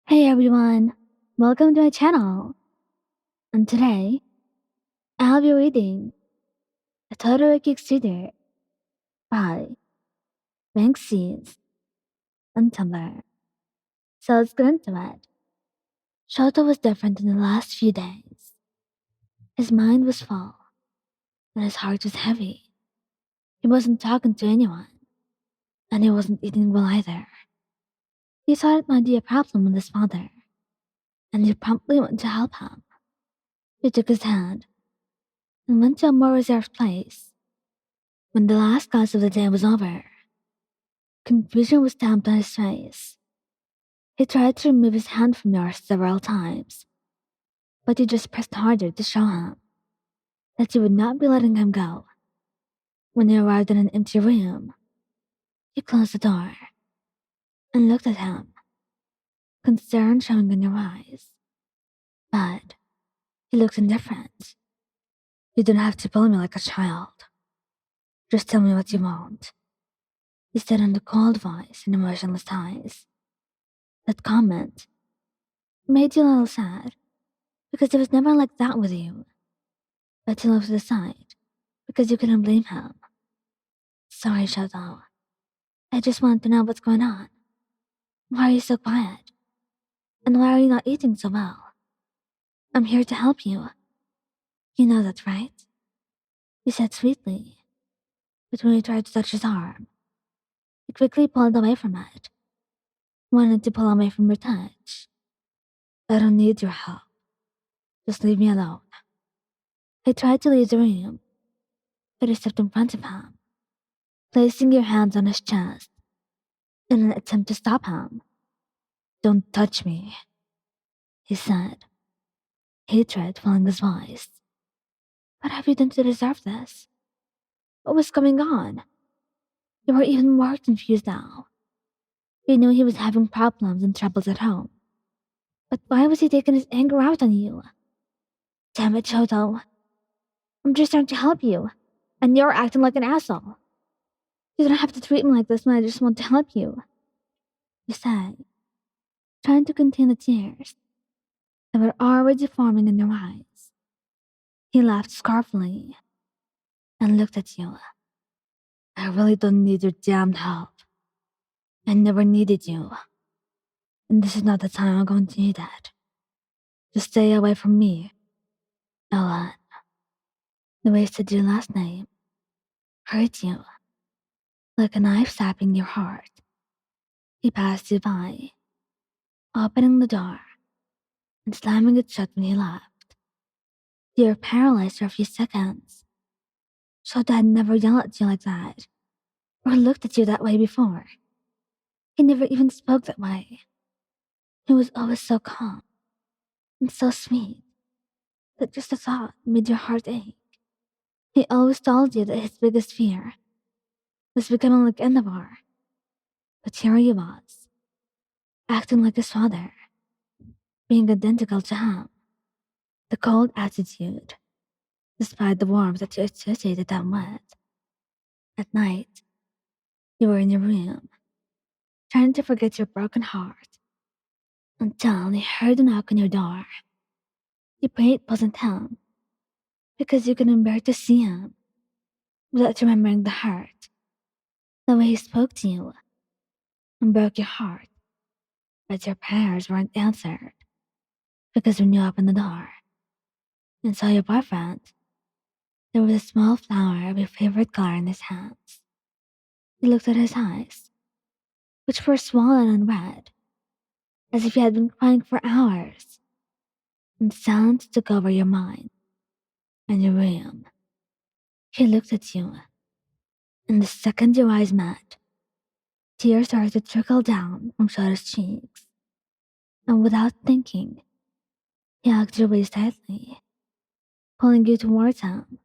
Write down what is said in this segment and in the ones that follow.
Hey everyone, welcome to my channel. And today, I'll be reading A Totally Kick by Banksy's on Tumblr. So let's get into it. Shoto was different in the last few days. His mind was full, and his heart was heavy. He wasn't talking to anyone, and he wasn't eating well either. He thought it might be a problem with his father, and he promptly went to help him. He took his hand and went to a more reserved place. When the last class of the day was over, confusion was stamped on his face. He tried to remove his hand from yours several times, but you just pressed harder to show him that you would not be letting him go. When you arrived in an empty room, you closed the door and looked at him, concern showing in your eyes. But he looked indifferent. You don't have to bully me like a child. Just tell me what you want, he said in a cold voice and emotionless eyes. That comment made you a little sad, because he was never like that with you. But he left aside because you couldn't blame him. Sorry, Shoto. I just wanted to know what's going on. Why are you so quiet? And why are you not eating so well? I'm here to help you. You know that, right? He said sweetly. But when you tried to touch his arm, he quickly pulled away from it. Wanted to pull away from your touch. I don't need your help. Just leave me alone. I tried to leave the room, but you stepped in front of him, placing your hands on his chest in an attempt to stop him. Don't touch me, he said, hatred filling his voice. What have you done to deserve this? What was going on? You were even more confused now. You knew he was having problems and troubles at home. But why was he taking his anger out on you? Damn it, Shoto. I'm just trying to help you, and you're acting like an asshole. You don't have to treat me like this when I just want to help you, he said, trying to contain the tears that were already forming in your eyes. He laughed scornfully and looked at you. I really don't need your damned help. I never needed you. And this is not the time I'm going to need that. Just stay away from me, Ellen. The wasted your last name hurt you like a knife stabbing your heart. He passed you by, opening the door and slamming it shut when he left. You were paralyzed for a few seconds. So Dad never yelled at you like that, or looked at you that way before. He never even spoke that way. He was always so calm and so sweet that just the thought made your heart ache. He always told you that his biggest fear was becoming like Endeavor. But here he was, acting like his father, being identical to him. The cold attitude, despite the warmth that you associated them with. At night, you were in your room, trying to forget your broken heart, until you heard a knock on your door. You prayed it wasn't him, because you couldn't bear to see him without remembering the hurt, the way he spoke to you, and broke your heart. But your prayers weren't answered, because when you opened the door and saw your boyfriend, there was a small flower of your favorite color in his hands. You looked at his eyes, which were swollen and red, as if he had been crying for hours, and silence took over your mind and your room. He looked at you, and the second your eyes met, tears started to trickle down from Shoto's cheeks, and without thinking, he hugged your waist tightly, pulling you towards him,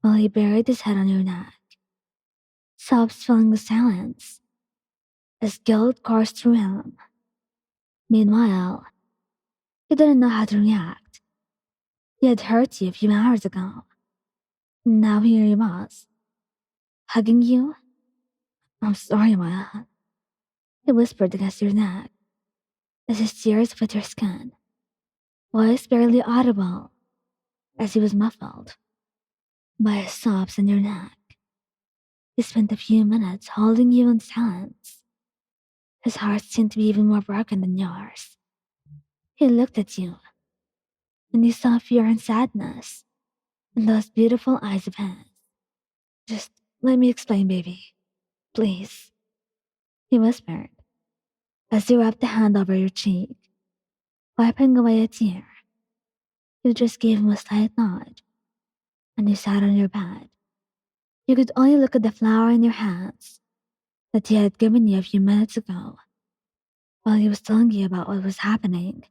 while he buried his head on your neck, sobs filling the silence, as guilt coursed through him. Meanwhile, he didn't know how to react. He had hurt you a few hours ago, and now here he was, hugging you. I'm sorry, my aunt, he whispered against your neck. as his tears wet your skin, voice barely audible as he was muffled by his sobs in your neck. He spent a few minutes holding you in silence. His heart seemed to be even more broken than yours. He looked at you, and you saw fear and sadness in those beautiful eyes of his. Just let me explain, baby. Please, he whispered, as he wrapped a hand over your cheek, wiping away a tear. You just gave him a slight nod, and you sat on your bed. You could only look at the flower in your hands that he had given you a few minutes ago, while he was telling you about what was happening.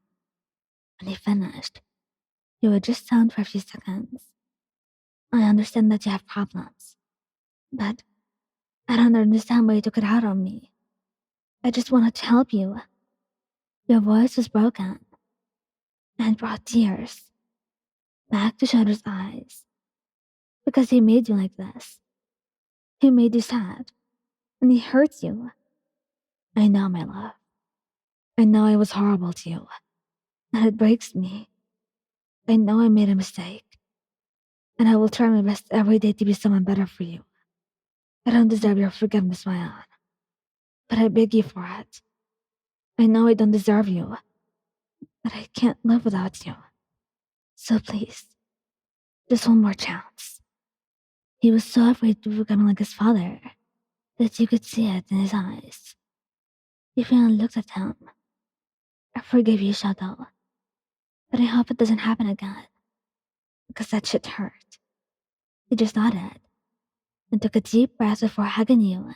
When he finished, you would just sound for a few seconds. I understand that you have problems, but I don't understand why you took it out on me. I just wanted to help you. Your voice was broken and brought tears back to Shadow's eyes because he made you like this. He made you sad, and he hurt you. I know, my love. I know I was horrible to you, and it breaks me. I know I made a mistake, and I will try my best every day to be someone better for you. I don't deserve your forgiveness, my own, but I beg you for it. I know I don't deserve you, but I can't live without you. So please, just one more chance. He was so afraid of becoming like his father that you could see it in his eyes. You finally looked at him. I forgive you, Shadow, but I hope it doesn't happen again, because that shit hurt. He just nodded and took a deep breath before hugging you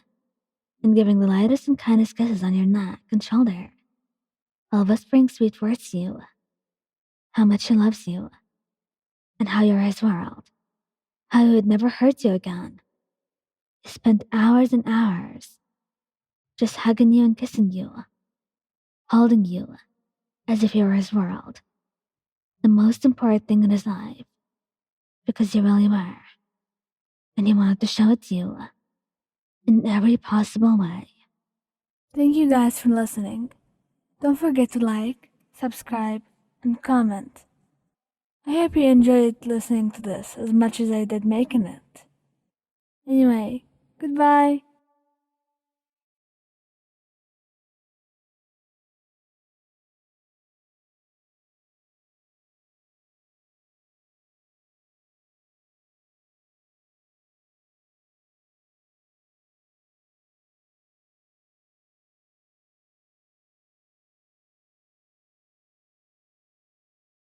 and giving the lightest and kindest kisses on your neck and shoulder, while whispering sweet words to you, how much he loves you, and how you're his world, how he would never hurt you again. He spent hours and hours just hugging you and kissing you, holding you as if you were his world, the most important thing in his life, because you really were, and he wanted to show it to you in every possible way. Thank you guys for listening. Don't forget to like, subscribe, and comment. I hope you enjoyed listening to this as much as I did making it. Anyway, goodbye.